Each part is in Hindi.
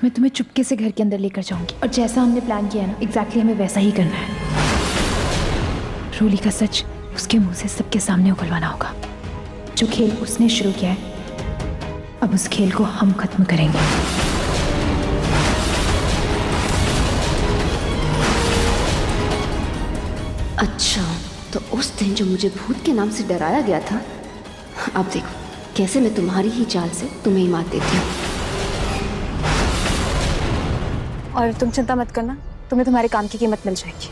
मैं तुम्हें चुपके से घर के अंदर लेकर जाऊंगी और जैसा हमने प्लान किया ना एग्जैक्टली हमें वैसा ही करना है। रोली का सच उसके मुंह से सबके सामने उगलवाना होगा। जो खेल उसने शुरू किया है अब उस खेल को हम खत्म करेंगे। अच्छा, तो उस दिन जो मुझे भूत के नाम से डराया गया था, अब देखो कैसे मैं तुम्हारी ही चाल से तुम्हें ही मात देती हूँ। और तुम चिंता मत करना, तुम्हें तुम्हारे काम की कीमत मिल जाएगी।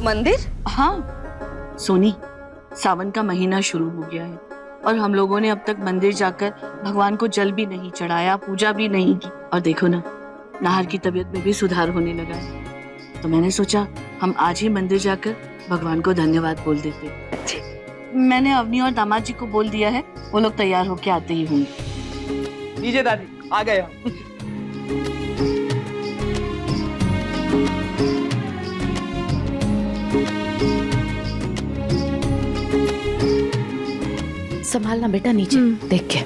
मंदिर? हाँ सोनी, सावन का महीना शुरू हो गया है और हम लोगों ने अब तक मंदिर जाकर भगवान को जल भी नहीं चढ़ाया, पूजा भी नहीं की। और देखो ना, नाहर की तबीयत में भी सुधार होने लगा है। तो मैंने सोचा हम आज ही मंदिर जाकर भगवान को धन्यवाद बोल देते। मैंने अवनी और दामाद जी को बोल दिया है, वो लोग तैयार होके आते ही होंगे। लीजिए दादी, आ गए हम। संभालना बेटा, नीचे देख के।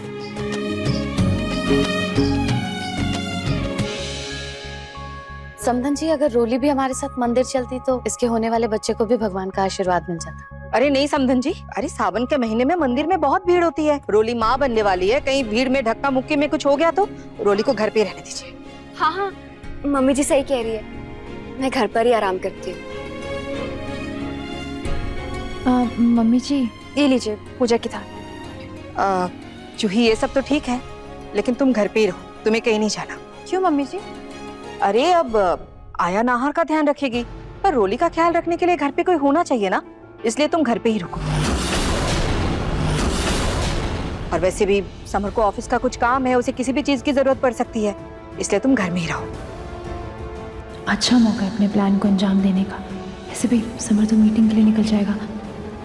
समधन जी, अगर रोली भी हमारे साथ मंदिर चलती तो इसके होने वाले बच्चे को भी भगवान का आशीर्वाद मिल जाता। अरे नहीं समधन जी, अरे सावन के महीने में मंदिर में बहुत भीड़ होती है। रोली माँ बनने वाली है, कहीं भीड़ में धक्का मुक्की में कुछ हो गया तो रोली को घर पे रहने दीजिए। हाँ हाँ, मम्मी जी सही कह रही है, मैं घर पर ही आराम करती हूँ। मम्मी जी, ये लीजिए पूजा की थाल। जूही ये सब तो ठीक है, लेकिन तुम घर पे ही रहो, तुम्हें कहीं नहीं जाना। क्यों मम्मी जी? अरे अब आया नाहर का ध्यान रखेगी, पर रोली का ख्याल रखने के लिए घर पे कोई होना चाहिए ना, इसलिए तुम घर पे ही रुको। और वैसे भी समर को ऑफिस का कुछ काम है, उसे किसी भी चीज की जरूरत पड़ सकती है, इसलिए तुम घर में ही रहो। अच्छा मौका है अपने प्लान को अंजाम देने का। ऐसे भी समर तो मीटिंग के लिए निकल जाएगा,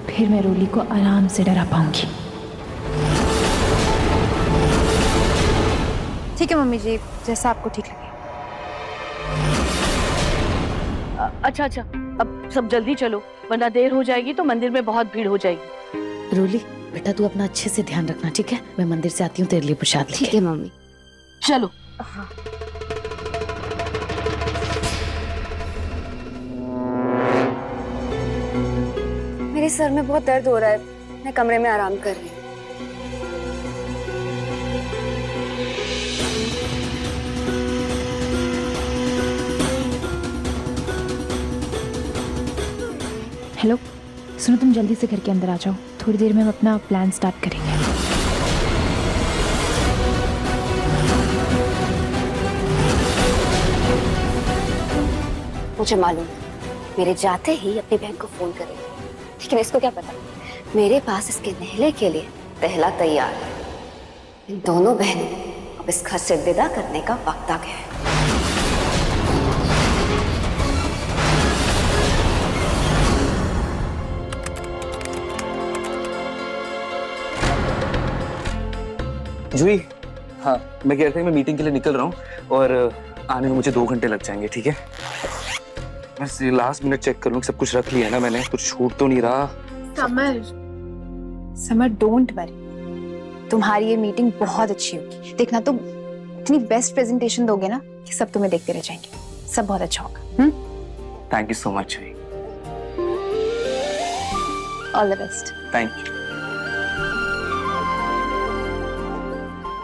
फिर मैं रोली को आराम से डरा पाऊंगी। ठीक है मम्मी जी, जैसा आपको ठीक लगे। अच्छा, अब सब जल्दी चलो, वरना देर हो जाएगी तो मंदिर में बहुत भीड़ हो जाएगी। रोली बेटा, तू अपना अच्छे से ध्यान रखना, ठीक है? मैं मंदिर से आती हूँ तेरे लिए प्रसाद लेके। ठीक है मम्मी। चलो। मेरे सर में बहुत दर्द हो रहा है, मैं कमरे में आराम कर रही हूँ। हेलो, सुनो तुम जल्दी से घर के अंदर आ जाओ, थोड़ी देर में हम अपना प्लान स्टार्ट करेंगे। मुझे मालूम है, मेरे जाते ही अपनी बहन को फोन करेगी, लेकिन इसको क्या पता मेरे पास इसके नहले के लिए पहला तैयार है। इन दोनों बहनों को अब इस घर से विदा करने का वक्त आ गया है। जूही, हाँ मैं कह रहा था मैं मीटिंग के लिए निकल रहा हूँ और आने में मुझे 2 घंटे लग जाएंगे, ठीक है? बस लास्ट मिनट चेक कर लूँ सब कुछ रख लिया है ना मैंने, कुछ छूट तो नहीं रहा। समर डोंट वरी, तुम्हारी ये मीटिंग बहुत अच्छी होगी। देखना तुम इतनी बेस्ट प्रेजेंटेशन दोगे ना कि सब तुम्हें देखते रह जाएंगे। सब बहुत अच्छा होगा। Thank you so much Juhi. All the best. Thank you.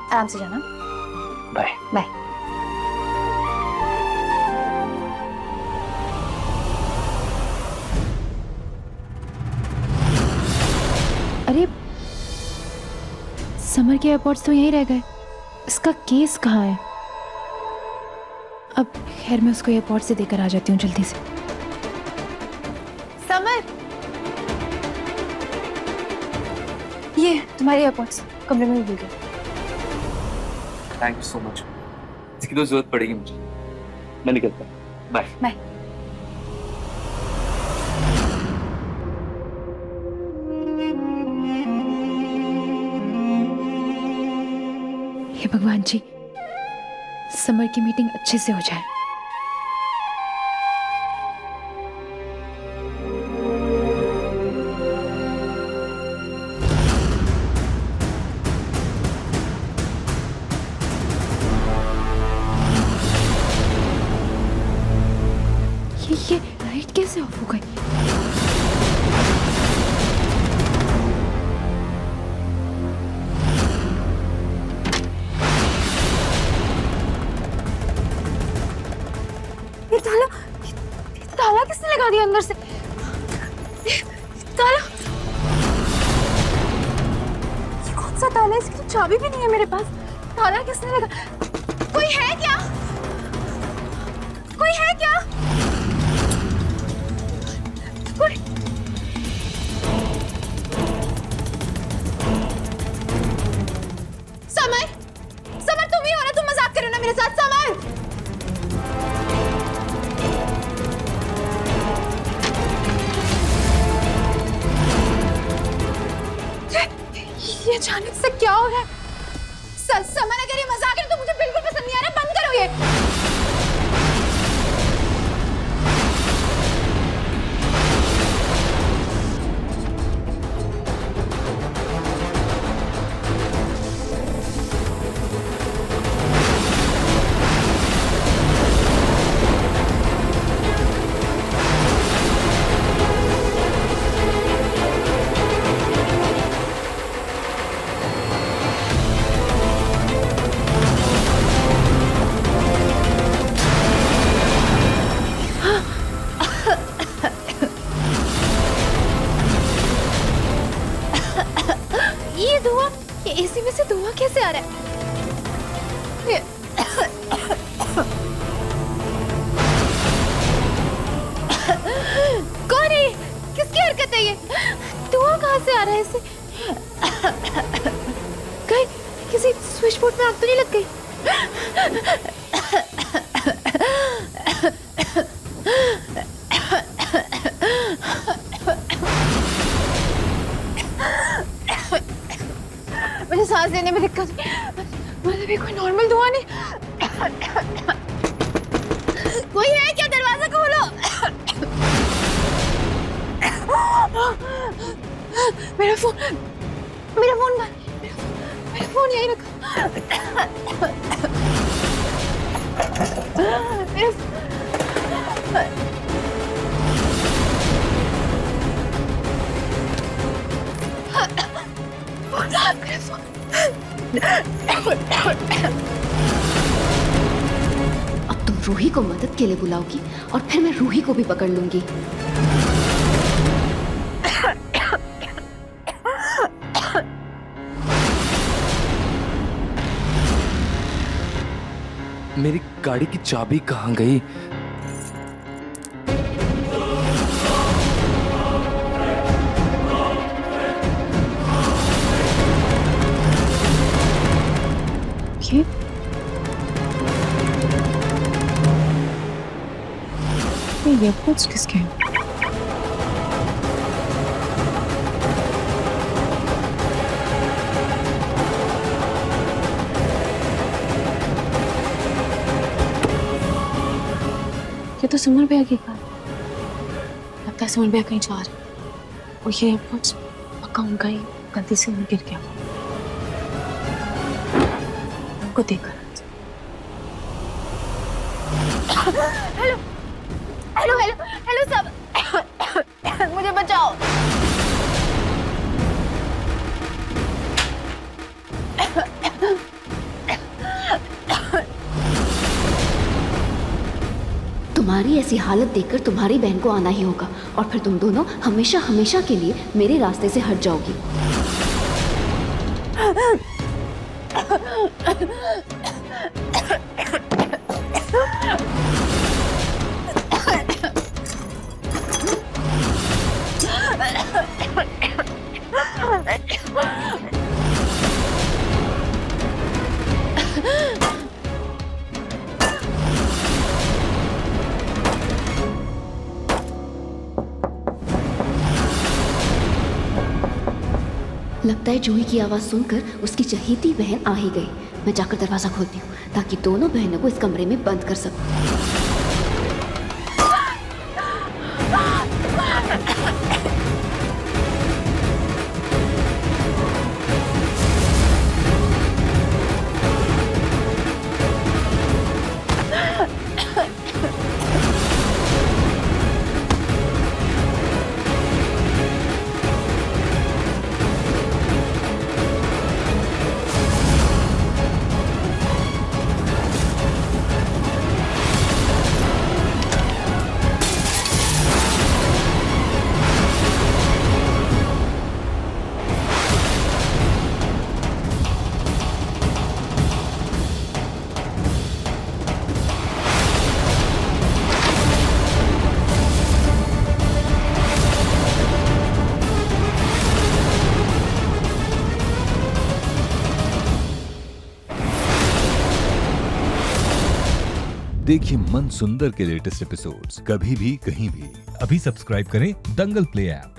आराम से जाना। Bye bye. अरे समर के एयरपोर्ट्स तो यहीं रह गए, इसका केस कहाँ है? अब खैर मैं उसको एयरपोर्ट से देकर आ जाती हूँ जल्दी से। समर, ये तुम्हारे एयरपोर्ट्स कमरे में भूल गए। थैंक यू सो मच, इसकी तो जरूरत पड़ेगी मुझे। मैं निकलता हूँ, बाय बाय। हे भगवान जी, समर की मीटिंग अच्छे से हो जाए। ये ताला, ताला किसने लगा दिया अंदर से? ताला, ये कौन सा ताला है? इसकी तो चाबी भी नहीं है मेरे पास। ताला किसने लगा? कोई है क्या? कोई है क्या? कोई... समर, समर तुम ही हो ना? तुम मजाक कर रहे हो ना मेरे साथ? समर, ये अचानक से क्या हो रहा है? समर, अगर ये मजाक है तो मुझे बिल्कुल पसंद नहीं आ रहा। बंद करो ये। ये धुआं, ये एसी में से धुआं कैसे आ रहा है? कौन है ये? किसकी हरकत है ये? धुआं कहाँ से आ रहा है इसे? कहीं किसी स्विच बोर्ड में आग तो नहीं लग गई? मुझे सांस लेने में दिक्कत, मतलब ये कोई नॉर्मल धुआं नहीं। कोई है क्या? दरवाजा खोलो। मेरा फोन, मेरा फोन, मेरा फोन यहीं रखा। मेरा अब तुम रूही को मदद के लिए बुलाओगी और फिर मैं रूही को भी पकड़ लूंगी। मेरी गाड़ी की चाबी कहाँ गई? ये ईयरपोड्स किसके हैं? ये तो समर भैया की कार है। लगता है समर भैया कहीं जा रहे हैं और ये एयरपोर्ट्स पक्का उनका ही गलती से गिर गया। उनको देखकर हेलो हेलो हेलो हेलो सब, मुझे बचाओ। तुम्हारी ऐसी हालत देखकर तुम्हारी बहन को आना ही होगा और फिर तुम दोनों हमेशा हमेशा के लिए मेरे रास्ते से हट जाओगी। लगता है जूही की आवाज सुनकर उसकी चहेती बहन आ ही गई। मैं जाकर दरवाजा खोलती हूँ ताकि दोनों बहनों को इस कमरे में बंद कर सकूं। देखिए मन सुंदर के लेटेस्ट एपिसोड्स कभी भी कहीं भी। अभी सब्सक्राइब करें दंगल प्ले ऐप।